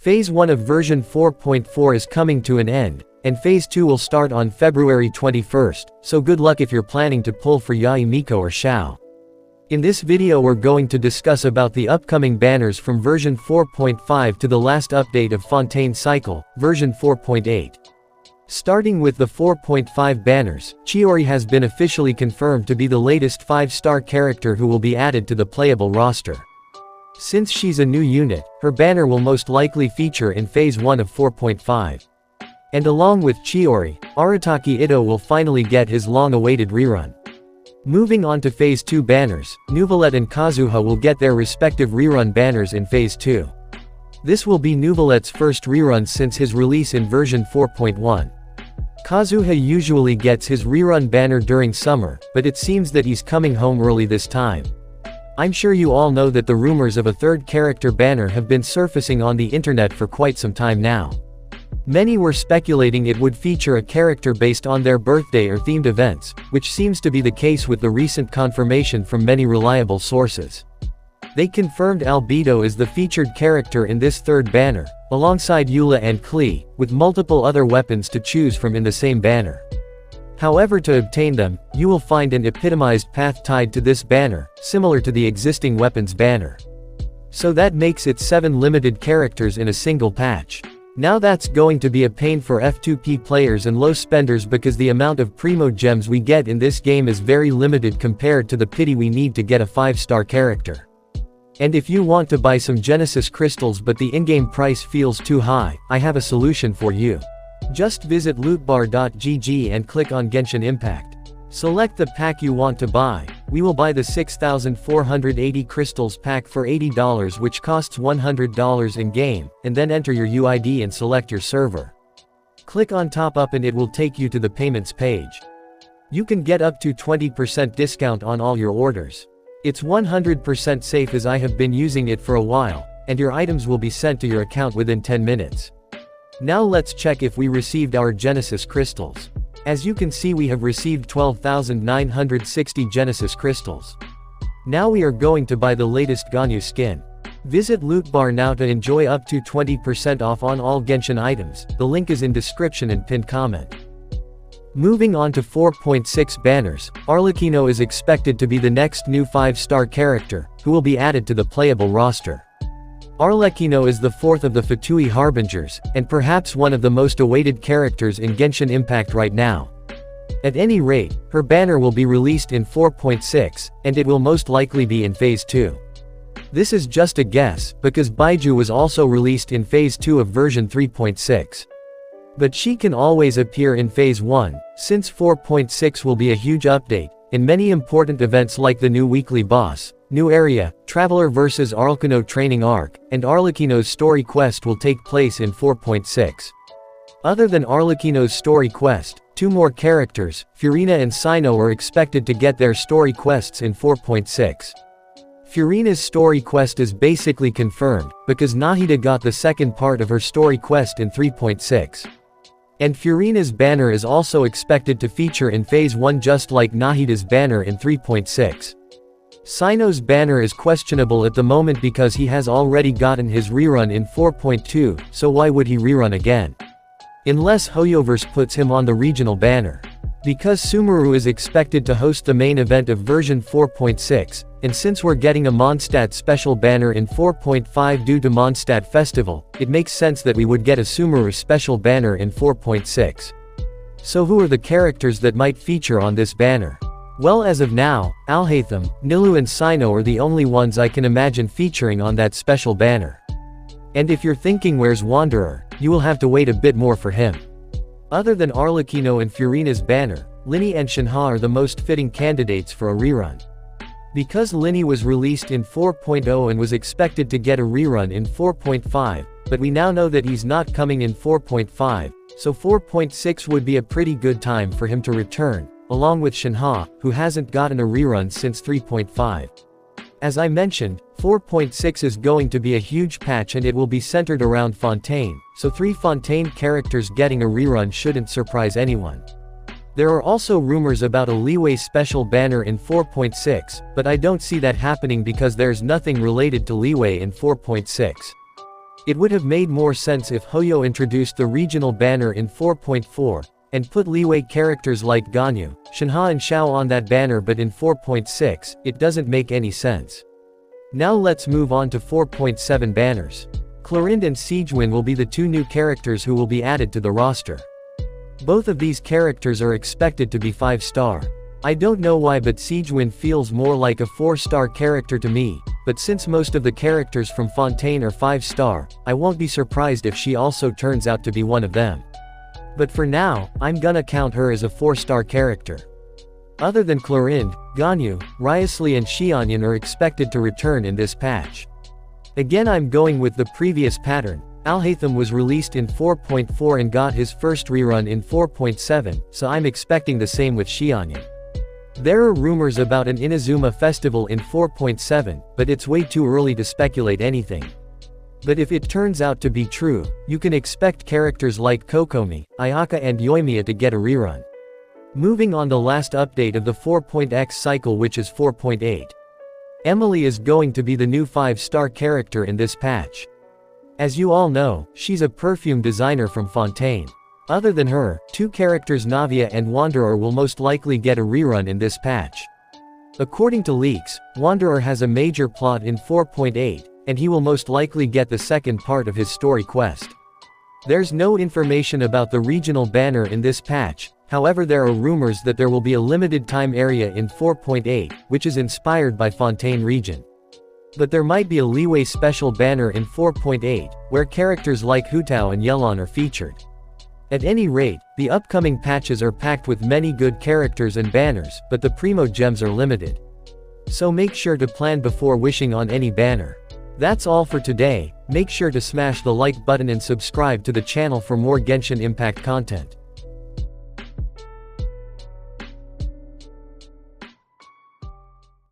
Phase 1 of version 4.4 is coming to an end, and Phase 2 will start on February 21st, so good luck if you're planning to pull for Yae Miko or Xiao. In this video we're going to discuss about the upcoming banners from version 4.5 to the last update of Fontaine Cycle, version 4.8. Starting with the 4.5 banners, Chiori has been officially confirmed to be the latest 5-star character who will be added to the playable roster. Since she's a new unit, her banner will most likely feature in Phase 1 of 4.5. And along with Chiori, Arataki Ito will finally get his long-awaited rerun. Moving on to Phase 2 banners, Nuvolette and Kazuha will get their respective rerun banners in Phase 2. This will be Nuvolette's first rerun since his release in version 4.1. Kazuha usually gets his rerun banner during summer, but it seems that he's coming home early this time. I'm sure you all know that the rumors of a third character banner have been surfacing on the internet for quite some time now. Many were speculating it would feature a character based on their birthday or themed events, which seems to be the case with the recent confirmation from many reliable sources. They confirmed Albedo is the featured character in this third banner, alongside Eula and Klee, with multiple other weapons to choose from in the same banner. However, to obtain them, you will find an epitomized path tied to this banner, similar to the existing weapons banner. So that makes it 7 limited characters in a single patch. Now that's going to be a pain for F2P players and low spenders because the amount of primo gems we get in this game is very limited compared to the pity we need to get a 5-star character. And if you want to buy some Genesis crystals but the in-game price feels too high, I have a solution for you. Just visit lootbar.gg and click on Genshin Impact. Select the pack you want to buy. We will buy the 6,480 crystals pack for $80, which costs $100 in-game, and then enter your UID and select your server. Click on Top Up and it will take you to the payments page. You can get up to 20% discount on all your orders. It's 100% safe as I have been using it for a while, and your items will be sent to your account within 10 minutes. Now let's check if we received our Genesis crystals. As you can see, we have received 12,960 Genesis crystals. Now we are going to buy the latest Ganyu skin. Visit Lootbar now to enjoy up to 20% off on all Genshin items. The link is in description and pinned comment. Moving on to 4.6 banners, Arlecchino is expected to be the next new 5-star character, who will be added to the playable roster. Arlecchino is the 4th of the Fatui Harbingers, and perhaps one of the most awaited characters in Genshin Impact right now. At any rate, her banner will be released in 4.6, and it will most likely be in Phase 2. This is just a guess, because Baiju was also released in Phase 2 of version 3.6. But she can always appear in Phase 1, since 4.6 will be a huge update, and many important events like the new weekly boss, new area, Traveler vs Arlecchino training arc, and Arlecchino's story quest will take place in 4.6. Other than Arlecchino's story quest, 2 more characters, Furina and Cyno, are expected to get their story quests in 4.6. Furina's story quest is basically confirmed, because Nahida got the second part of her story quest in 3.6. And Furina's banner is also expected to feature in Phase 1 just like Nahida's banner in 3.6. Cyno's banner is questionable at the moment because he has already gotten his rerun in 4.2, so why would he rerun again? Unless Hoyoverse puts him on the regional banner. Because Sumeru is expected to host the main event of version 4.6, and since we're getting a Mondstadt special banner in 4.5 due to Mondstadt Festival, it makes sense that we would get a Sumeru special banner in 4.6. So who are the characters that might feature on this banner? Well, as of now, Alhaitham, Nilou and Cyno are the only ones I can imagine featuring on that special banner. And if you're thinking where's Wanderer, you will have to wait a bit more for him. Other than Arlecchino and Furina's banner, Linny and Shinha are the most fitting candidates for a rerun. Because Linny was released in 4.0 and was expected to get a rerun in 4.5, but we now know that he's not coming in 4.5, so 4.6 would be a pretty good time for him to return, along with Shinha, who hasn't gotten a rerun since 3.5. As I mentioned, 4.6 is going to be a huge patch and it will be centered around Fontaine, so 3 Fontaine characters getting a rerun shouldn't surprise anyone. There are also rumors about a Leeway special banner in 4.6, but I don't see that happening because there's nothing related to Leeway in 4.6. It would have made more sense if Hoyo introduced the regional banner in 4.4, and put leeway characters like Ganyu, Shinha and Xiao on that banner, but in 4.6, it doesn't make any sense. Now let's move on to 4.7 banners. Clorind and Siegewin will be the two new characters who will be added to the roster. Both of these characters are expected to be 5-star. I don't know why, but Siegewin feels more like a 4-star character to me, but since most of the characters from Fontaine are 5-star, I won't be surprised if she also turns out to be one of them. But for now, I'm gonna count her as a 4-star character. Other than Clorind, Ganyu, Ryusley and Xianyan are expected to return in this patch. Again, I'm going with the previous pattern. Alhaitham was released in 4.4 and got his first rerun in 4.7, so I'm expecting the same with Xianyan. There are rumors about an Inazuma festival in 4.7, but it's way too early to speculate anything. But if it turns out to be true, you can expect characters like Kokomi, Ayaka and Yoimiya to get a rerun. Moving on, the last update of the 4.x cycle, which is 4.8. Emily is going to be the new 5-star character in this patch. As you all know, she's a perfume designer from Fontaine. Other than her, two characters Navia and Wanderer will most likely get a rerun in this patch. According to leaks, Wanderer has a major plot in 4.8, and he will most likely get the second part of his story quest. There's no information about the regional banner in this patch, however there are rumors that there will be a limited time area in 4.8, which is inspired by Fontaine region. But there might be a leeway special banner in 4.8, where characters like Hutao and Yelon are featured. At any rate, the upcoming patches are packed with many good characters and banners, but the Primo gems are limited. So make sure to plan before wishing on any banner. That's all for today. Make sure to smash the like button and subscribe to the channel for more Genshin Impact content.